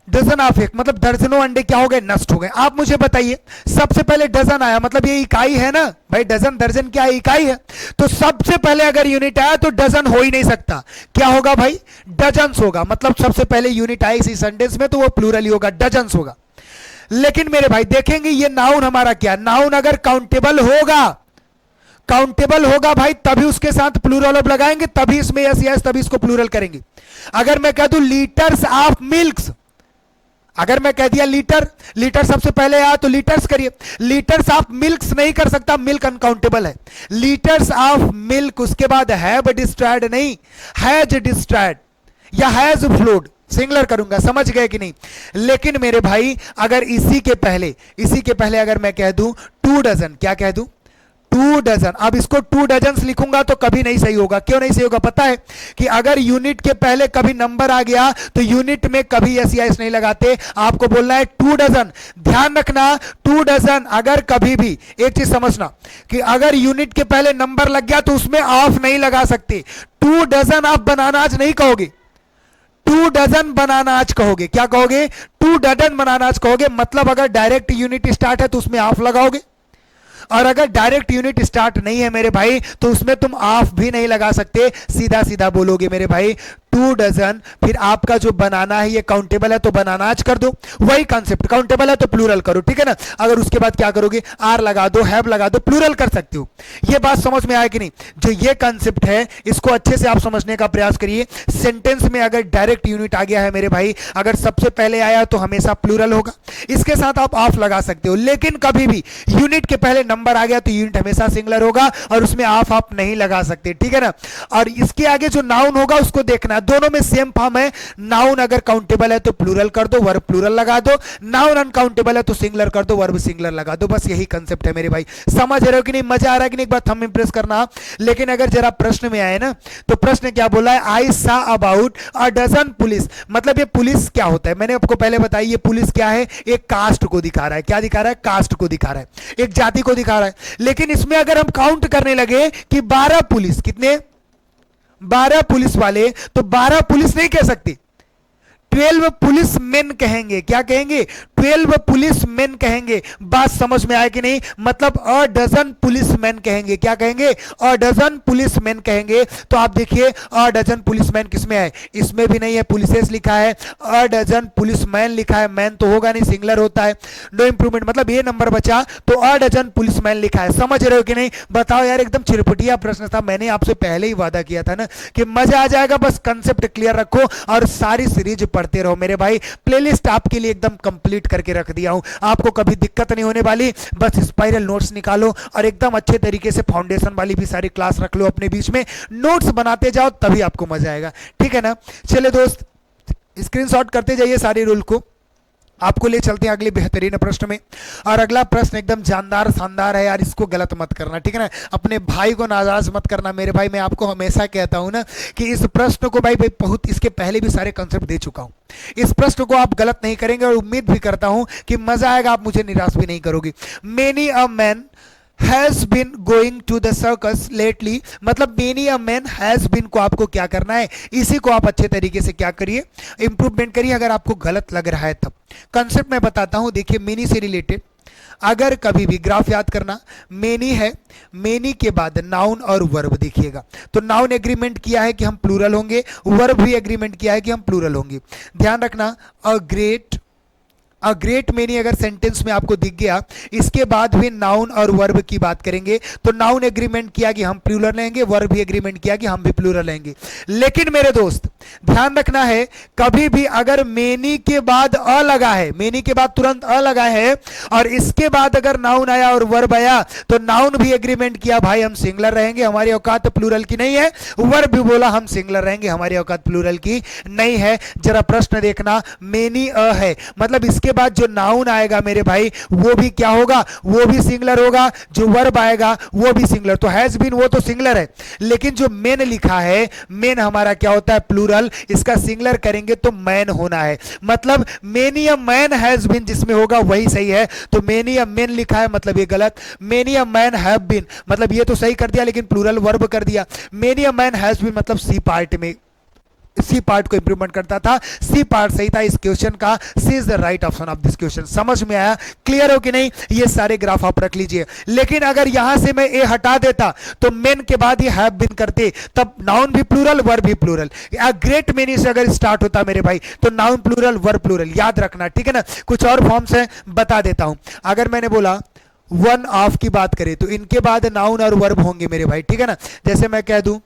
dozen of egg मतलब दर्जनों अंडे क्या हो गए, नष्ट हो गए। आप मुझे बताइए, सबसे पहले डजन आया, मतलब ये इकाई है ना भाई, डजन दर्जन क्या है, इकाई है। तो सबसे पहले अगर यूनिट आया तो डजन हो ही नहीं सकता, क्या होगा भाई, डजन्स होगा। मतलब सबसे पहले यूनिट आई इसी सेंटेंस में तो वो प्लूरल ही होगा, डजन्स होगा। लेकिन मेरे भाई देखेंगे, ये नाउन हमारा क्या, नाउन अगर काउंटेबल होगा, काउंटेबल होगा भाई, तभी उसके साथ प्लूरल ऑफ लगाएंगे, तभी इसमें यस यस, तभी इसको प्लूरल करेंगे। अगर मैं कह दूं लीटर्स ऑफ मिल्क्स, अगर मैं कह दिया लीटर, लीटर सबसे पहले आया तो लीटर्स करिए। लीटर्स ऑफ मिल्क्स नहीं कर सकता, मिल्क अनकाउंटेबल है। लीटर्स ऑफ मिल्क, उसके बाद हैव डिस्ट्रॉयड नहीं, हैज डिस्ट्रॉयड या हैज फ्लोड, सिंगुलर करूंगा, समझ गए कि नहीं। लेकिन मेरे भाई अगर इसी के पहले अगर मैं कह दूं 2 डजन, क्या कह दूं, 2 डजन। अब इसको 2 डजन लिखूंगा तो कभी नहीं सही होगा। क्यों नहीं सही होगा पता है, कि अगर यूनिट के पहले कभी नंबर आ गया तो यूनिट में कभी यस या एस नहीं लगाते, आपको बोलना है 2 डजन। ध्यान रखना, 2 डजन अगर कभी भी, एक चीज समझना, कि अगर यूनिट के पहले नंबर लग गया तो उसमें ऑफ नहीं लगा सकते। 2 डजन आप बनानाज नहीं कहोगे, 2 डजन बनानाज कहोगे। क्या कहोगे, 2 डजन बनानाज कहोगे। मतलब अगर डायरेक्ट यूनिट स्टार्ट है तो उसमें ऑफ लगाओगे, और अगर डायरेक्ट यूनिट स्टार्ट नहीं है मेरे भाई तो उसमें तुम ऑफ भी नहीं लगा सकते, सीधा सीधा बोलोगे मेरे भाई 2 डजन। फिर आपका जो बनाना है ये काउंटेबल है तो बनानाज कर दो, वही कॉन्सेप्ट, काउंटेबल है तो प्लूरल करो, ठीक है ना। अगर उसके बाद क्या करोगे, आर लगा दो, हैव लगा दो, प्लूरल कर सकते हो। ये बात समझ में आया कि नहीं। जो ये कॉन्सेप्ट है इसको अच्छे से आप समझने का प्रयास करिए। सेंटेंस में अगर डायरेक्ट यूनिट आ गया है मेरे भाई, अगर सबसे पहले आया तो हमेशा प्लूरल होगा, इसके साथ आप ऑफ लगा सकते हो। लेकिन कभी भी यूनिट के पहले नंबर आ गया तो यूनिट हमेशा सिंगुलर होगा और उसमें ऑफ आप नहीं लगा सकते, ठीक है ना। और इसके आगे जो नाउन होगा उसको देखना, दोनों में सेम फॉर्म है। नाउन अगर काउंटेबल है तो प्लूरल कर दो, वर्ब प्लूरल लगा दो। नाउन अनकाउंटेबल है तो सिंगुलर कर दो, वर्ब सिंगुलर लगा दो। बस यही कंसेप्ट है मेरे भाई, समझ रहे हो कि नहीं, मजा आ रहा है कि नहीं, एक बार थंब इंप्रेस करना। लेकिन अगर जरा प्रश्न में आए ना, तो प्रश्न क्या बोला है, आई सा अबाउट अ डजन पुलिस। मतलब ये पुलिस क्या होता है, मैंने आपको पहले बताया, ये पुलिस क्या है, एक कास्ट को दिखा रहा है। क्या दिखा रहा है, कास्ट को दिखा रहा है, एक जाति को दिखा रहा है। लेकिन इसमें अगर हम काउंट करने लगे कि 12 पुलिस, कितने, 12 पुलिस वाले, तो 12 पुलिस नहीं कह सकते, 12 पुलिस मेन कहेंगे। क्या कहेंगे, 12 पुलिस मैन कहेंगे। बात समझ में आए कि नहीं? मतलब अ डजन पुलिस मैन कहेंगे। क्या कहेंगे? अ डजन पुलिस मैन कहेंगे। तो आप देखिए अ डजन पुलिस मैन किसमें है? इसमें भी नहीं है, पुलिसेस लिखा है, अ डजन पुलिस मैन लिखा है, मैन तो होगा नहीं, सिंगुलर होता है। नो इंप्रूवमेंट, मतलब ये नंबर बचा, तो अ डजन पुलिस मैन लिखा है। समझ रहे हो कि नहीं? बताओ यार, एकदम चिरपटिया प्रश्न था। मैंने आपसे पहले ही वादा किया था ना कि मजा आ जाएगा, बस कंसेप्ट क्लियर रखो और सारी सीरीज पढ़ते रहो मेरे भाई। प्लेलिस्ट आपके लिए एकदम कंप्लीट करके रख दिया हूं, आपको कभी दिक्कत नहीं होने वाली। बस स्पाइरल नोट्स निकालो और एकदम अच्छे तरीके से फाउंडेशन वाली भी सारी क्लास रख लो अपने बीच में, नोट्स बनाते जाओ, तभी आपको मजा आएगा। ठीक है ना? चलिए दोस्त, स्क्रीनशॉट करते जाइए सारे रूल को। आपको ले चलते हैं अगले बेहतरीन प्रश्न में। और अगला प्रश्न एकदम जानदार शानदार है यार, इसको गलत मत करना, ठीक है ना? अपने भाई को नाराज मत करना मेरे भाई। मैं आपको हमेशा कहता हूं ना कि इस प्रश्न को भाई बहुत इसके पहले भी सारे कंसेप्ट दे चुका हूं। इस प्रश्न को आप गलत नहीं करेंगे और उम्मीद भी करता हूं कि मजा आएगा, आप मुझे निराश भी नहीं करोगे। Many a man has been going to the circus lately, मतलब many a man has been को आपको क्या करना है? इसी को आप अच्छे तरीके से क्या करिए? इंप्रूवमेंट करिए। अगर आपको गलत लग रहा है तब कंसेप्ट मैं बताता हूं। देखिए मेनी से रिलेटेड अगर कभी भी ग्राफ याद करना, मेनी है, मेनी के बाद नाउन और वर्ब देखिएगा। तो नाउन एग्रीमेंट किया है कि हम प्लूरल होंगे, वर्ब भी एग्रीमेंट किया है कि हम प्लूरल होंगे। ध्यान रखना, अ ग्रेट मेनी अगर सेंटेंस में आपको दिख गया, इसके बाद भी नाउन और वर्ब की बात करेंगे। तो नाउन एग्रीमेंट किया कि हम प्लूरल लेंगे, वर्ब भी एग्रीमेंट किया कि हम भी प्लूरल लेंगे। लेकिन मेरे दोस्त ध्यान रखना है, कभी भी अगर मेनी के बाद अ लगा है, मेनी के बाद तुरंत अ लगा है और इसके बाद अगर नाउन आया और वर्ब आया, तो नाउन भी एग्रीमेंट किया भाई हम सिंगुलर रहेंगे, हमारी औकात प्लूरल की नहीं है, वर्ब भी बोला हम सिंगुलर रहेंगे, हमारी औकात प्लूरल की नहीं है। जरा प्रश्न देखना, मेनी अ है, मतलब इसके बाद जो नाउन आएगा मेरे भाई वो भी क्या होगा? वो भी सिंगुलर होगा। जो वर्ब आएगा वो भी सिंगुलर। तो हैज बीन वो तो सिंगुलर है, लेकिन जो मेन लिखा है, मेन हमारा क्या होता है? प्लूरल। इसका सिंगुलर करेंगे तो मैन होना है, मतलब many a man has been जिसमें होगा वही सही है। तो मेनी अ मैन लिखा है मतलब ये गलत। Many a man have been मतलब ये तो सही कर दिया, लेकिन प्लूरल वर्ब कर दिया। Many a man has been मतलब सी पार्ट में, सी पार्ट को इंप्रूवमेंट करता था, सी पार्ट सही था इस क्वेश्चन का। C is the right option of this question. समझ में आया? क्लियर हो कि नहीं? ये सारे ग्राफ आप रख लीजिए। लेकिन अगर यहां से मैं ए हटा देता तो मेन के बाद ये हैव बीन करते, तब नाउन भी प्लूरल वर्ब भी प्लूरल। ग्रेट मेनी से अगर स्टार्ट होता मेरे भाई तो नाउन प्लूरल वर्ब प्लूरल, याद रखना, ठीक है ना? कुछ और फॉर्म्स हैं, बता देता हूं। अगर मैंने बोला वन ऑफ की बात करें तो इनके बाद नाउन और वर्ब होंगे मेरे भाई, ठीक है ना? जैसे मैं कह दूं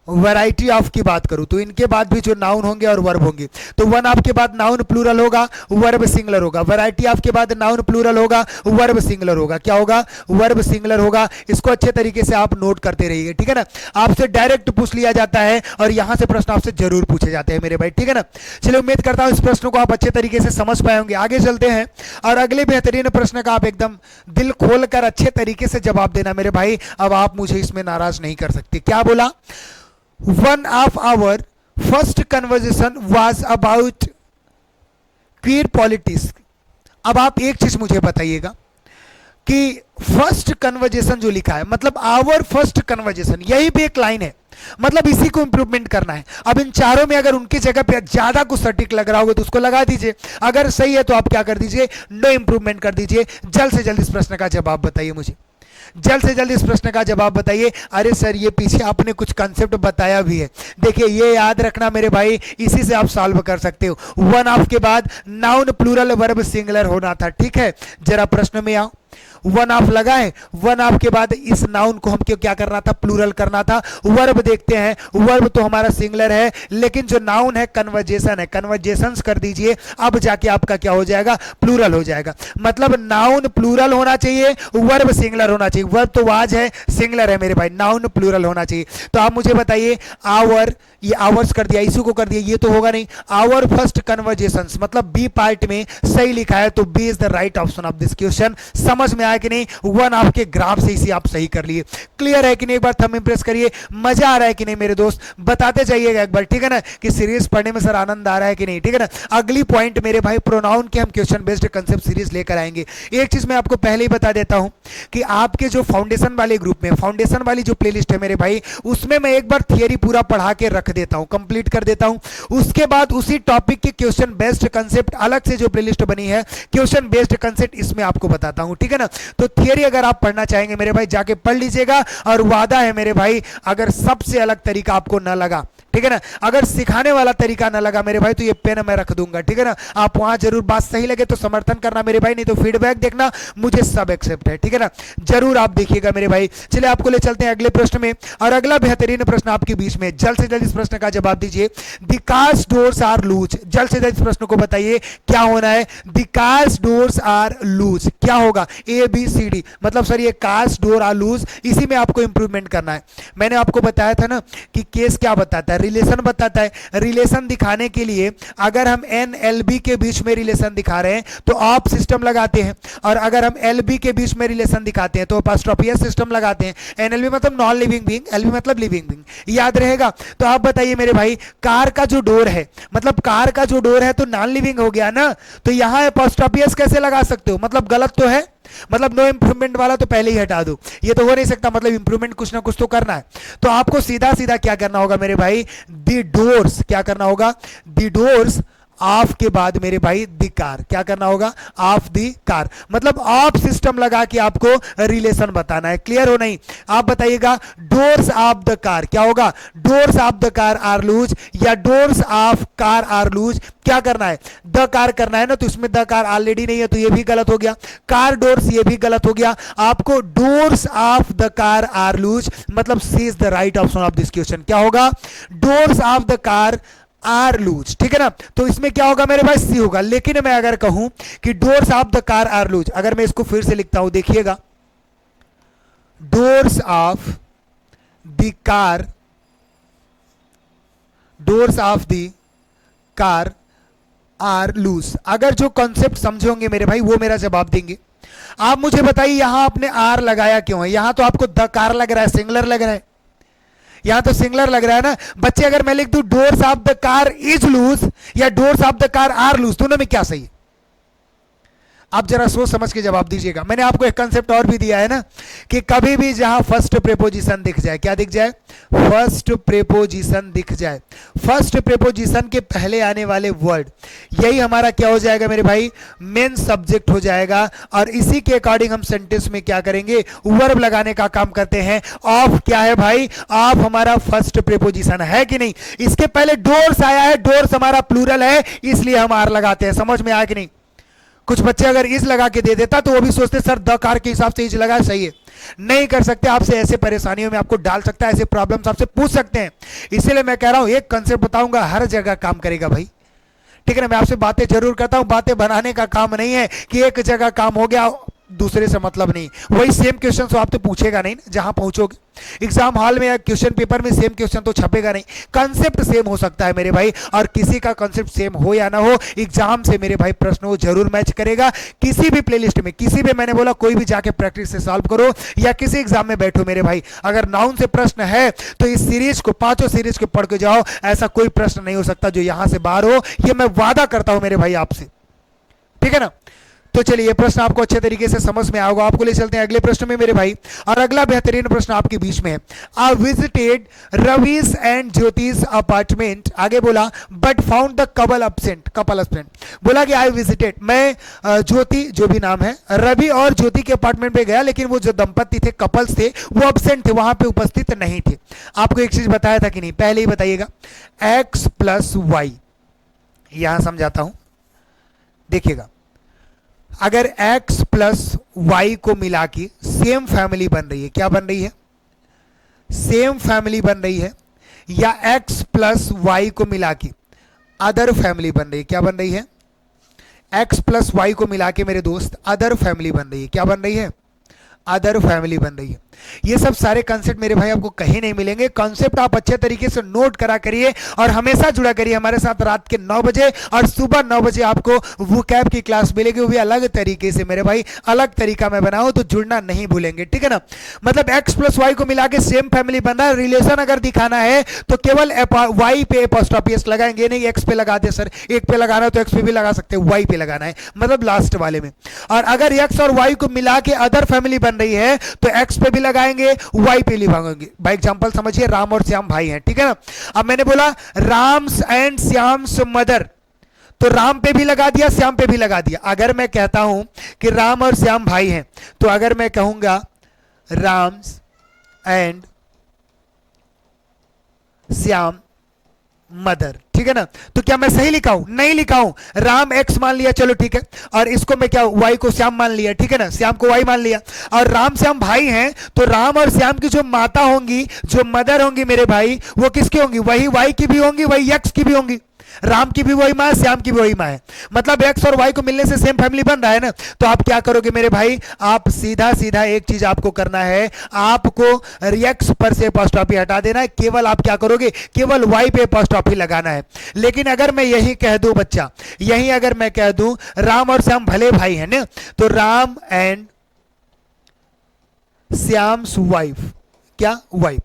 वैरायटी ऑफ की बात करूं तो इनके बाद भी जो नाउन होंगे और वर्ब होंगे। तो वन ऑफ के बाद नाउन प्लूरल होगा, वर्ब सिंगुलर होगा। वैरायटी ऑफ के बाद नाउन प्लूरल होगा, वर्ब सिंगुलर होगा। क्या होगा? वर्ब सिंगुलर होगा। इसको अच्छे तरीके से आप नोट करते रहिए, ठीक है ना? आपसे डायरेक्ट पूछ लिया जाता है और यहां से प्रश्न आपसे जरूर पूछे जाते हैं मेरे भाई, ठीक है ना? चलिए, उम्मीद करता हूं इस प्रश्न को आप अच्छे तरीके से समझ पाए होंगे। आगे चलते हैं और अगले बेहतरीन प्रश्न का आप एकदम दिल खोलकर अच्छे तरीके से जवाब देना मेरे भाई। अब आप मुझे इसमें नाराज नहीं कर सकते। क्या बोला? One of our first conversation was about queer politics। अब आप एक चीज मुझे बताइएगा कि फर्स्ट कन्वर्जेशन जो लिखा है, मतलब आवर फर्स्ट कन्वर्जेशन, यही भी एक लाइन है, मतलब इसी को इंप्रूवमेंट करना है। अब इन चारों में अगर उनकी जगह पे ज्यादा कुछ सटीक लग रहा होगा तो उसको लगा दीजिए, अगर सही है तो आप क्या कर दीजिए? नो इंप्रूवमेंट कर दीजिए। जल्द से जल्द इस प्रश्न का जवाब बताइए मुझे, जल्द से जल्द इस प्रश्न का जवाब बताइए। अरे सर, ये पीछे आपने कुछ कंसेप्ट बताया भी है, देखिए ये याद रखना मेरे भाई, इसी से आप सॉल्व कर सकते हो। वन ऑफ के बाद नाउन प्लूरल वर्ब सिंगुलर होना था, ठीक है? जरा प्रश्न में आओ। वन ऑफ लगा है, वन ऑफ के बाद इस नाउन को हमको क्या करना था? प्लूरल करना था। वर्ब देखते हैं, वर्ब तो हमारा सिंगुलर है, लेकिन जो नाउन है कन्वर्जेशन है, कन्वर्जेशंस कर दीजिए, अब जाके आपका क्या हो जाएगा? प्लूरल हो जाएगा। मतलब नाउन प्लूरल होना चाहिए, वर्ब सिंगुलर होना चाहिए। वर्ब तो वाज है, सिंगुलर है मेरे भाई, नाउन प्लूरल होना चाहिए। तो आप मुझे बताइए, आवर, ये आवर्स कर दिया, इसी को कर दिया, ये तो होगा नहीं। आवर फर्स्ट कन्वर्जेशंस मतलब बी पार्ट में सही लिखा है, तो B is the right option of this question. समझ में आया कि नहीं, 1 आपके ग्राफ से इसी आप सही कर लिए। क्लियर है कि नहीं, एक बार थंब इंप्रेस करिए। मजा आ रहा है कि नहीं मेरे दोस्त, बताते जाइएगा एक बार, ठीक है ना, कि सीरीज पढ़ने में सर आनंद आ रहा है कि नहीं, ठीक है ना। अगली पॉइंट मेरे भाई, प्रोनाउन के हम क्वेश्चन बेस्ड कंसेप्ट सीरीज लेकर आएंगे। एक चीज मैं आपको पहले ही बता देता हूं कि आपके जो फाउंडेशन वाले ग्रुप में, फाउंडेशन वाली जो प्लेलिस्ट है मेरे भाई, उसमें मैं एक बार थियरी पूरा पढ़ा के रख देता हूं, कंप्लीट कर देता हूं। उसके बाद उसी टॉपिक के क्वेश्चन बेस्ड कंसेप्ट अलग से जो प्लेलिस्ट बनी है, क्वेश्चन बेस्ड कंसेप्ट, इसमें आपको बताता हूं, ठीक है ना। तो थियरी अगर आप पढ़ना चाहेंगे मेरे भाई, जाके पढ़ लीजिएगा। और वादा है मेरे भाई, अगर सबसे अलग तरीका आपको ना लगा, ठीक है ना, अगर सिखाने वाला तरीका ना लगा मेरे भाई, तो ये पेन मैं रख दूंगा, ठीक है ना। आप वहां जरूर, बात सही लगे तो समर्थन करना मेरे भाई, नहीं तो फीडबैक देखना, मुझे सब एक्सेप्ट है, ठीक है ना। जरूर आप देखिएगा मेरे भाई। चलिए आपको ले चलते हैं अगले प्रश्न में, और अगला बेहतरीन प्रश्न आपके बीच में। जल्द से जल्द इस प्रश्न का जवाब दीजिए। The cars doors are loose, जल्द से जल्द इस प्रश्न को बताइए क्या होना है। The cars doors are loose क्या होगा, ए बी सी डी, मतलब सर ये कार्स डोर आर लूज, इसी में आपको इंप्रूवमेंट करना है। मैंने आपको बताया था ना कि केस क्या बताता है, रिलेशन बताता है। रिलेशन दिखाने के लिए अगर हम एन एल बी के बीच में रिलेशन दिखा रहे हैं तो आप सिस्टम लगाते हैं, और अगर हम एल बी के बीच में रिलेशन दिखाते हैं तो अपॉस्ट्रोफी सिस्टम लगाते हैं। एन एल बी मतलब non living being, L B मतलब लिविंग बीइंग, याद रहेगा। तो आप बताइए मेरे भाई, कार का जो डोर है, मतलब कार का जो डोर है तो नॉन लिविंग हो गया ना, तो यहां अपॉस्ट्रोफी कैसे लगा सकते हो, मतलब गलत तो है, मतलब नो इंप्रूवमेंट वाला तो पहले ही हटा दो, ये तो हो नहीं सकता, मतलब इंप्रूवमेंट कुछ ना कुछ तो करना है। तो आपको सीधा सीधा क्या करना होगा मेरे भाई, दी डोर्स, क्या करना होगा, दी डोर्स ऑफ के बाद मेरे भाई दी कार, क्या करना होगा, ऑफ दी कार, मतलब ऑफ सिस्टम लगा के आपको रिलेशन बताना है। क्लियर हो नहीं, आप बताइएगा डोर्स ऑफ द कार क्या होगा, doors of the car are loose, या doors of car are loose, क्या करना है, द कार करना है ना, तो इसमें द कार ऑलरेडी नहीं है तो ये भी गलत हो गया, कार डोर्स ये भी गलत हो गया। आपको doors of the car are loose, मतलब C is the right option of this question, क्या होगा, doors of the car are loose, ठीक है ना। तो इसमें क्या होगा मेरे भाई, सी होगा। लेकिन मैं अगर कहूं कि doors of the car are loose, अगर मैं इसको फिर से लिखता हूं, देखिएगा, doors of the car, doors of the car are loose, अगर जो कॉन्सेप्ट समझोगे मेरे भाई वो मेरा जवाब देंगे। आप मुझे बताइए यहां आपने आर लगाया क्यों है, यहां तो आपको द कार लग रहा है, सिंगुलर लग रहा है, यहां तो सिंगुलर लग रहा है ना। बच्चे अगर मैं लिख दूं doors of the car is loose या doors of the car are loose, दोनों में क्या सही है, आप जरा सोच समझ के जवाब दीजिएगा। मैंने आपको एक कंसेप्ट और भी दिया है ना, कि कभी भी जहां फर्स्ट प्रेपोजिशन दिख जाए, क्या दिख जाए, फर्स्ट प्रेपोजिशन दिख जाए, फर्स्ट प्रेपोजिशन के पहले आने वाले वर्ड, यही हमारा क्या हो जाएगा मेरे भाई, मेन सब्जेक्ट हो जाएगा। और इसी के अकॉर्डिंग हम सेंटेंस में क्या करेंगे, वर्ब लगाने का काम करते हैं। ऑफ क्या है भाई, ऑफ हमारा फर्स्ट प्रेपोजिशन है कि नहीं। इसके पहले डोर्स आया है, डोर्स हमारा प्लूरल है, इसलिए हम आर लगाते हैं। समझ में आया कि नहीं। कुछ बच्चे अगर इज लगा के दे देता तो वो भी सोचते सर द कार के हिसाब से इज लगा, सही है, नहीं कर सकते। आपसे ऐसे परेशानियों में आपको डाल सकता है, ऐसे प्रॉब्लम्स आपसे पूछ सकते हैं। इसीलिए मैं कह रहा हूं एक कंसेप्ट बताऊंगा, हर जगह काम करेगा भाई, ठीक है ना। मैं आपसे बातें जरूर करता हूं, बातें बनाने का काम नहीं है कि एक जगह काम हो गया दूसरे से मतलब नहीं। वही सेम क्वेश्चन तो आप तो पूछेगा नहीं जहां पहुंचोगे, एग्जाम हॉल में या क्वेश्चन पेपर में सेम क्वेश्चन तो छपेगा नहीं। कंसेप्ट सेम हो सकता है मेरे भाई, और किसी का कंसेप्ट सेम हो या ना हो, एग्जाम से मेरे भाई प्रश्न वो जरूर मैच करेगा। किसी भी प्लेलिस्ट में, किसी भी, मैंने बोला कोई भी जाके प्रैक्टिस से सॉल्व करो, या किसी एग्जाम में बैठो मेरे भाई, अगर नाउन से प्रश्न है तो इस सीरीज को, पांचों सीरीज को पढ़ के जाओ, ऐसा कोई प्रश्न नहीं हो सकता जो यहां से बाहर हो, ये मैं वादा करता हूं मेरे भाई आपसे, ठीक है ना। तो चलिए ये प्रश्न आपको अच्छे तरीके से समझ में आएगा। आपको ले चलते हैं अगले प्रश्न में मेरे भाई, और अगला बेहतरीन प्रश्न आपके बीच में है। आई विजिटेड रवीज एंड ज्योतिष अपार्टमेंट, आगे बोला but found the couple absent, couple absent, बोला कि आई विजिटेड, मैं ज्योति जो भी नाम है, रवि और ज्योति के अपार्टमेंट पे गया, लेकिन वो जो दंपत्ति थे, कपल्स थे, वो एब्सेंट थे, वहां पे उपस्थित नहीं थे। आपको एक चीज बताया था कि नहीं, पहले ही बताइएगा, एक्स प्लस वाई, यहां समझाता हूं, देखिएगा, अगर x प्लस वाई को मिला के सेम फैमिली बन रही है, क्या बन रही है, सेम फैमिली बन रही है, या x प्लस वाई को मिला के अदर फैमिली बन रही है, क्या बन रही है, x प्लस वाई को मिला के मेरे दोस्त अदर फैमिली बन रही है, क्या बन रही है, अदर फैमिली बन रही है। ये सब सारे कॉन्सेप्ट मेरे भाई आपको कहीं नहीं मिलेंगे। कॉन्सेप्ट आप अच्छे तरीके से नोट करा करिए और हमेशा जुड़ा करिए हमारे साथ। रात के 9 बजे और सुबह 9 बजे आपको वोकैब की क्लास मिलेगी, वो भी अलग तरीके से मेरे भाई, अलग तरीका मैं बनाऊं, तो जुड़ना नहीं भूलेंगे, ठीक है ना। मतलब x प्लस वाई को मिला के सेम फैमिली बन रहा है। रिलेशन अगर दिखाना है तो केवल y पे एपोस्ट्रोफी s लगाएंगे, नहीं x पे लगा दे सर, एक पे लगाना है तो x पे भी लगा सकते हैं, y पे लगाना है मतलब लास्ट वाले में। और अगर x और y को मिला के अदर फैमिली बन रही है तो x पे भी लगाएंगे, y पे लगाएंगे। बाय एग्जांपल समझिए, राम और श्याम भाई हैं, ठीक है ना। अब मैंने बोला राम्स एंड श्याम्स मदर, तो राम पे भी लगा दिया, श्याम पे भी लगा दिया। अगर मैं कहता हूं कि राम और श्याम भाई हैं, तो अगर मैं कहूंगा राम्स एंड श्याम मदर, ठीक है ना, तो क्या मैं सही लिखा हूं? नहीं लिखा हूं। राम एक्स मान लिया, चलो ठीक है, और इसको मैं क्या वाई को श्याम मान लिया, ठीक है ना, श्याम को वाई मान लिया। और राम श्याम भाई हैं तो राम और श्याम की जो माता होंगी, जो मदर होंगी मेरे भाई, वो किसकी होंगी? वही वाई की भी होंगी, वही एक्स की भी होंगी। राम की भी वही मां है, श्याम की भी वही मां है। मतलब एक्स और वाई को मिलने से सेम फैमिली बन रहा है ना। तो आप क्या करोगे मेरे भाई? आप सीधा सीधा एक चीज आपको करना है, आपको एक्स पर से एपोस्ट्रोफी हटा देना है। केवल आप क्या करोगे? केवल वाई पे एपोस्ट्रोफी लगाना है। लेकिन अगर मैं यही कह दूं बच्चा, यही अगर मैं कह दूं राम और श्याम भले भाई है ना, तो राम एंड श्याम्स वाइफ, क्या वाइफ।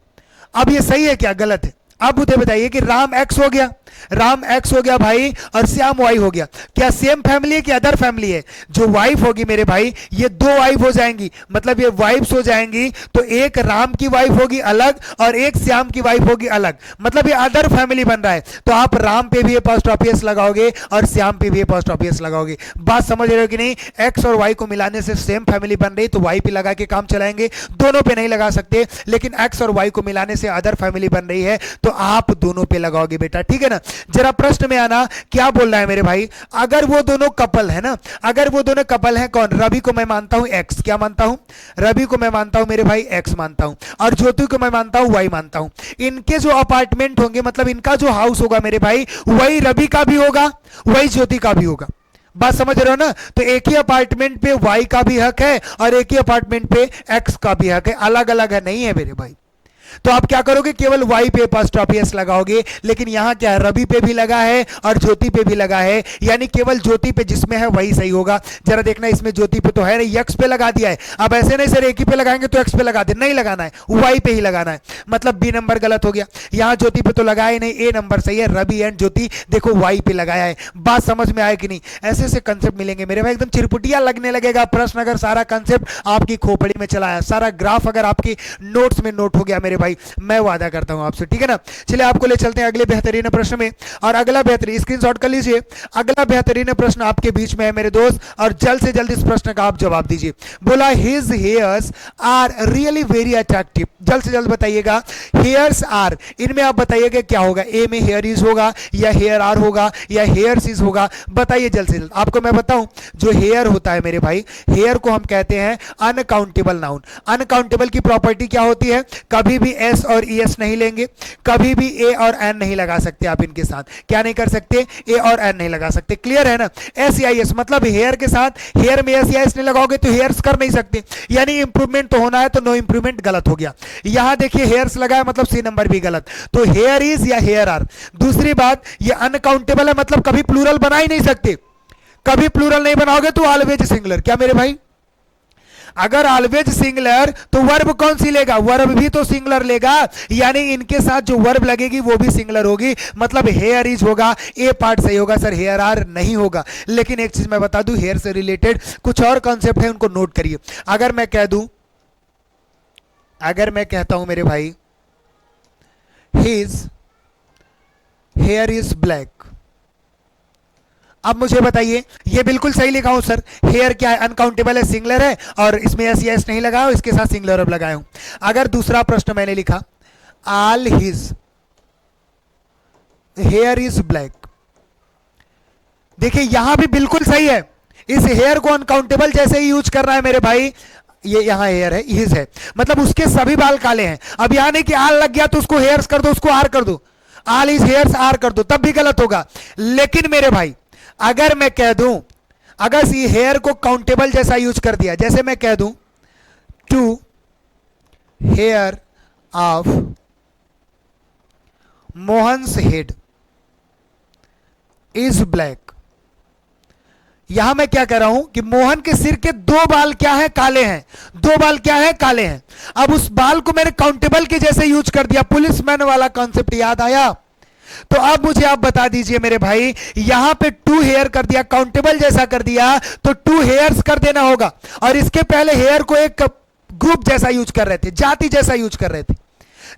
अब ये सही है क्या गलत है? अब मुझे बताइए कि राम एक्स हो गया, राम एक्स हो गया भाई, और श्याम वाई हो गया। क्या सेम फैमिली है कि अदर फैमिली है? जो वाइफ होगी मेरे भाई, ये दो वाइफ हो जाएंगी, मतलब ये वाइफ्स हो जाएंगी। तो एक राम की वाइफ होगी अलग और एक श्याम की वाइफ होगी अलग, मतलब ये अदर फैमिली बन रहा है। तो आप राम पे भी एपोस्ट्रोफी s लगाओगे और श्याम पे भी एपोस्ट्रोफी s लगाओगे। बात समझ रहे हो कि नहीं? एक्स और वाई को मिलाने से सेम फैमिली बन रही, तो वाई पे लगा के काम चलाएंगे, दोनों पे नहीं लगा सकते। लेकिन एक्स और वाई को मिलाने से अदर फैमिली बन रही है, तो आप दोनों पे लगाओगे बेटा, ठीक है ना। जरा प्रश्न में आना, क्या बोल रहा है मेरे भाई? अगर वो दोनों कपल है ना, अगर वो दोनों कपल हैं, कौन? रवि को मैं मानता हूं एक्स, क्या मानता हूं? रवि को मैं मानता हूं मेरे भाई एक्स मानता हूं, और ज्योति को मैं मानता हूं वाई मानता हूं। इनके जो अपार्टमेंट होंगे, मतलब इनका जो हाउस होगा मेरे भाई, वही रवि का भी होगा, वही ज्योति का भी होगा। बात समझ रहे हो ना? तो एक ही अपार्टमेंट पे वाई का भी हक है और एक ही अपार्टमेंट पे एक्स का भी हक है, अलग अलग है, नहीं है मेरे भाई। तो आप क्या करोगे? केवल वाई पे एपोस्ट्रोफी s लगाओगे। लेकिन यहां क्या है? रवि पे भी लगा है और ज्योति पे भी लगा है, यानी केवल ज्योति पे जिसमें है वही सही होगा। जरा देखना, इसमें ज्योति पे तो है नहीं, एक्स पे लगा दिया है। अब ऐसे नहीं सर एक ही पे लगाएंगे तो एक्स पे लगा दे, नहीं लगाना है, वाई पे ही लगाना है, मतलब बी नंबर गलत हो गया। यहां ज्योति पे तो लगाया ही नहीं, ए नंबर सही है। रवि एंड ज्योति देखो वाई पे लगाया है। बात समझ में आया कि नहीं? ऐसे ऐसे कंसेप्ट मिलेंगे मेरे भाई, एकदम चिरपुटिया लगने लगेगा प्रश्न अगर सारा कंसेप्ट आपकी खोपड़ी में चला है, सारा ग्राफ अगर आपकी नोट्स में नोट हो गया मेरे भाई, मैं वादा करता हूं आपसे, ठीक है ना। चलिए आपको ले चलते हैं अगले बेहतरीन प्रश्न में। और अगला बेहतरीन, स्क्रीनशॉट कर लीजिए, अगला बेहतरीन प्रश्न आपके बीच में है मेरे दोस्त, और जल्द से जल्द इस प्रश्न का आप जवाब दीजिए। बोला his hairs are really very attractive, जल्द से जल्द बताइएगा। हेयर्स आर, इनमें आप बताइएगा क्या होगा? ए में हेयर इज होगा या हेयर आर होगा या हेयर्स इज होगा? बताइए जल्द से जल्द। आपको मैं बताऊं, जो हेयर होता है मेरे भाई, हेयर को हम कहते हैं अनकाउंटेबल नाउन। अनकाउंटेबल की प्रॉपर्टी क्या होती है? कभी भी एस और ईएस नहीं लेंगे, कभी भी ए और एन नहीं लगा सकते आप इनके साथ। क्या नहीं कर सकते? ए और एन नहीं लगा सकते। क्लियर है ना? एस या एस, मतलब हेयर के साथ हेयर में एस या एस नहीं लगाओगे तो हेयर्स कर नहीं सकते, यानी इंप्रूवमेंट तो होना है, तो नो इंप्रूवमेंट गलत हो गया। यहां देखिए हेयर्स लगाया, मतलब सी नंबर भी गलत, तो हेयर इज या हेयर आर। दूसरी बात, ये अनकाउंटेबल है, मतलब कभी प्लूरल बना ही नहीं सकते। कभी प्लूरल नहीं बनाओगे तो ऑलवेज सिंगुलर। क्या मेरे भाई? अगर ऑलवेज सिंगुलर तो वर्ब कौन सी लेगा? वर्ब भी तो सिंगुलर लेगा, यानी इनके साथ जो वर्ब लगेगी वो भी सिंगुलर होगी, मतलब हेयर इज होगा। ए पार्ट सही होगा सर, हेयर आर नहीं होगा। लेकिन एक चीज मैं बता दूं, हेयर से रिलेटेड कुछ और कॉन्सेप्ट है, उनको नोट करिए। अगर मैं कह दूं, अगर मैं कहता हूं मेरे भाई हिज हेयर इज ब्लैक, अब मुझे बताइए, ये बिल्कुल सही लिखा हूं सर। हेयर क्या है? अनकाउंटेबल है, सिंगुलर है, और इसमें एस या एस नहीं लगाया, इसके साथ सिंगुलर अब लगाया हूं। अगर दूसरा प्रश्न मैंने लिखा all his here is black, देखिए यहां भी बिल्कुल सही है। इस हेयर को अनकाउंटेबल जैसे ही यूज कर रहा है मेरे भाई, ये यहां हेयर है, हिज है, मतलब उसके सभी बाल काले हैं। अब यहां नहीं कि आल लग गया तो उसको हेयर्स कर दो, उसको आर कर दो, आल इज हेयर्स आर कर दो, तब भी गलत होगा। लेकिन मेरे भाई अगर मैं कह दूं, अगर इस हेयर को काउंटेबल जैसा यूज कर दिया, जैसे मैं कह दूं two hair of Mohan's head is black. यहां मैं क्या कह रहा हूं कि मोहन के सिर के दो बाल क्या है, काले हैं। दो बाल क्या है, काले हैं। अब उस बाल को मैंने काउंटेबल के जैसे यूज कर दिया, पुलिसमैन वाला कॉन्सेप्ट याद आया। तो अब मुझे आप बता दीजिए मेरे भाई, यहां पे टू हेयर कर दिया, काउंटेबल जैसा कर दिया, तो टू हेयर्स कर देना होगा। और इसके पहले हेयर को एक ग्रुप जैसा यूज कर रहे थे, जाति जैसा यूज कर रहे थे।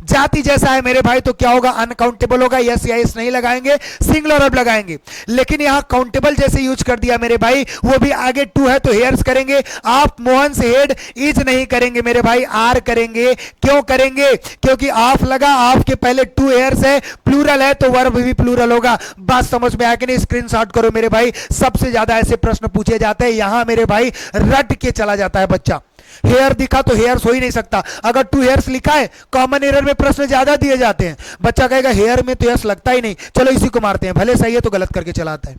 जाति जैसा है मेरे भाई, तो क्या होगा, अनकाउंटेबल होगा। यस या यस नहीं लगाएंगे, सिंगुलर अब लगाएंगे। लेकिन यहां काउंटेबल जैसे यूज कर दिया मेरे भाई, वो भी आगे टू है तो हेयर्स करेंगे। आप मोहन से हेड इज नहीं करेंगे मेरे भाई, आर करेंगे। क्यों करेंगे, क्योंकि ऑफ लगा, ऑफ के पहले टू हेयर्स है, प्लूरल है तो वर्ब भी प्लूरल होगा। बात समझ में आया कि नहीं? स्क्रीनशॉट करो मेरे भाई, सबसे ज्यादा ऐसे प्रश्न पूछे जाते हैं। यहां मेरे भाई रट के चला जाता है बच्चा। हेयर दिखा तो हेयर्स हो ही नहीं सकता। अगर टू हेयर्स लिखा है, कॉमन एरर में प्रश्न ज्यादा दिए जाते हैं। बच्चा कहेगा हेयर में तो यस लगता ही नहीं, चलो इसी को मारते हैं, भले सही है तो गलत करके चलाता है।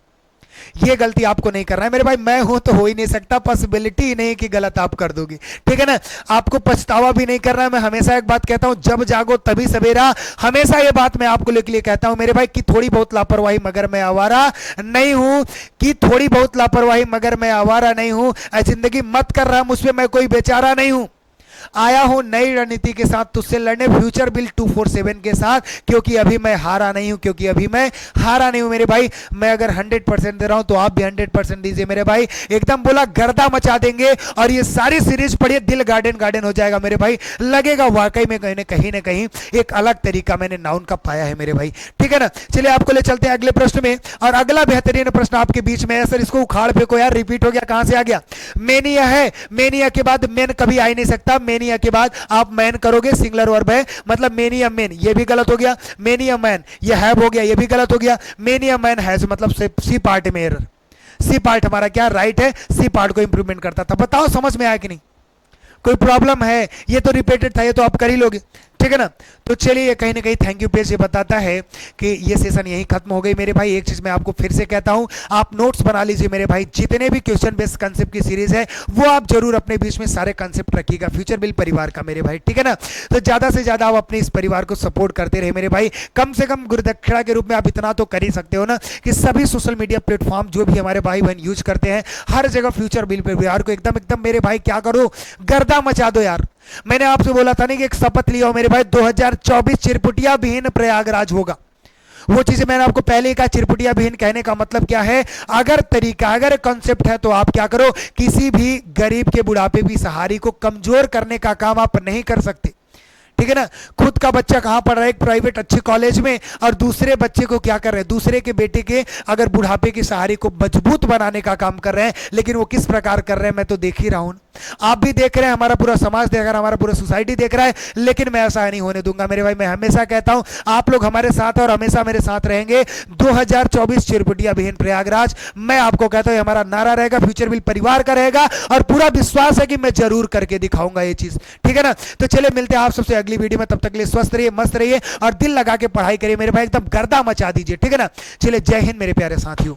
ये गलती आपको नहीं करना है मेरे भाई, मैं हूं तो हो ही नहीं सकता, पॉसिबिलिटी ही नहीं कि गलत आप कर दोगे, ठीक है ना। आपको पछतावा भी नहीं करना है। मैं हमेशा एक बात कहता हूं, जब जागो तभी सवेरा। हमेशा ये बात मैं आपको लेके लिए कहता हूं मेरे भाई, कि थोड़ी बहुत लापरवाही मगर मैं आवारा नहीं हूं, कि थोड़ी बहुत लापरवाही मगर मैं आवारा नहीं हूं। जिंदगी मत कर रहा मुझ पे, मैं कोई बेचारा नहीं हूं। आया हूं नई रणनीति के साथ तुझसे लड़ने, फ्यूचर बिल 247 के साथ, क्योंकि अभी मैं हारा नहीं हूं, क्योंकि अभी मैं हारा नहीं हूं मेरे भाई। मैं अगर 100% दे रहा हूं तो आप भी 100% दीजिए मेरे भाई। एकदम बोला गर्दा मचा देंगे, और ये सारी सीरीज पढ़िए, दिल गार्डन गार्डन हो जाएगा मेरे भाई। लगेगा वाकई में कहीं ना कहीं एक अलग तरीका मैंने नाउन का पाया है मेरे भाई, ठीक है ना। चलिए आपको ले चलते हैं अगले प्रश्न में, और अगला बेहतरीन प्रश्न आपके बीच में है। सर इसको उखाड़ फेंको यार, रिपीट हो गया, कहां से आ गया? मेनिया है, मेनिया के बाद मेन कभी आ ही नहीं सकता। मेनिया के बाद आप मैन करोगे, सिंगुलर वर्ब है, मतलब मेनिया मैन, ये भी गलत हो गया। मेनिया मैन, ये हैव हो गया, ये भी गलत हो गया। मेनिया मैन हैज, मतलब सी पार्ट में एरर। सी पार्ट हमारा क्या राइट है, सी पार्ट को इंप्रूवमेंट करता था। बताओ समझ में आया कि नहीं? कोई प्रॉब्लम है? ये तो रिपीटेड था, ये तो आप कर ही लोगे, ठीक है ना। तो चलिए कहीं ना कहीं थैंक यू पेज ये बताता है कि ये सेशन यहीं खत्म हो गई मेरे भाई। एक चीज मैं आपको फिर से कहता हूं, आप नोट्स बना लीजिए मेरे भाई। जितने भी क्वेश्चन बेस्ड कंसेप्ट की सीरीज है वो आप जरूर अपने बीच में सारे कंसेप्ट रखिएगा, फ्यूचर बिल परिवार का मेरे भाई, ठीक है ना। तो ज्यादा से ज्यादा आप अपने इस परिवार को सपोर्ट करते रहे मेरे भाई। कम से कम गुरुदक्षिणा के रूप में आप इतना तो कर ही सकते हो ना, कि सभी सोशल मीडिया प्लेटफॉर्म जो भी हमारे भाई बहन यूज करते हैं, हर जगह फ्यूचर बिल परिवार को एकदम एकदम मेरे भाई क्या करो, गर्दा मचा दो यार। मैंने आपसे बोला था नहीं कि एक शपथ लिया हो मेरे भाई, 2024 चिरपुटिया विहीन प्रयागराज होगा। वो चीजें मैंने आपको पहले ही कहा। चिरपुटिया विहीन कहने का मतलब क्या है, अगर तरीका, अगर कॉन्सेप्ट है तो आप क्या करो, किसी भी गरीब के बुढ़ापे की सहारे को कमजोर करने का काम आप नहीं कर सकते, ठीक है ना। खुद का बच्चा कहां पढ़ रहा है, एक प्राइवेट अच्छे कॉलेज में, और दूसरे बच्चे को क्या कर रहे हैं, दूसरे के बेटे के अगर बुढ़ापे की सहारे को मजबूत बनाने का काम कर रहे हैं। लेकिन वो किस प्रकार कर रहे हैं मैं तो देख ही रहा हूं, आप भी देख रहे हैं, हमारा पूरा समाज देख रहा है, हमारा पूरा सोसाइटी देख रहा है। लेकिन मैं ऐसा नहीं होने दूंगा मेरे भाई। मैं हमेशा कहता हूं आप लोग हमारे साथ और हमेशा मेरे साथ रहेंगे। 2024 चिरपुटिया विहीन प्रयागराज, मैं आपको कहता हूं हमारा नारा रहेगा, फ्यूचर बिल परिवार का रहेगा, और पूरा विश्वास है कि मैं जरूर करके दिखाऊंगा ये चीज, ठीक है ना। तो चलिए मिलते हैं आप सबसे अगली वीडियो में, तब तक के लिए स्वस्थ रहिए, मस्त रहिए, और दिल लगा के पढ़ाई करिए मेरे भाई, एकदम गर्दा मचा दीजिए, ठीक है ना। चलिए जय हिंद मेरे प्यारे साथियों।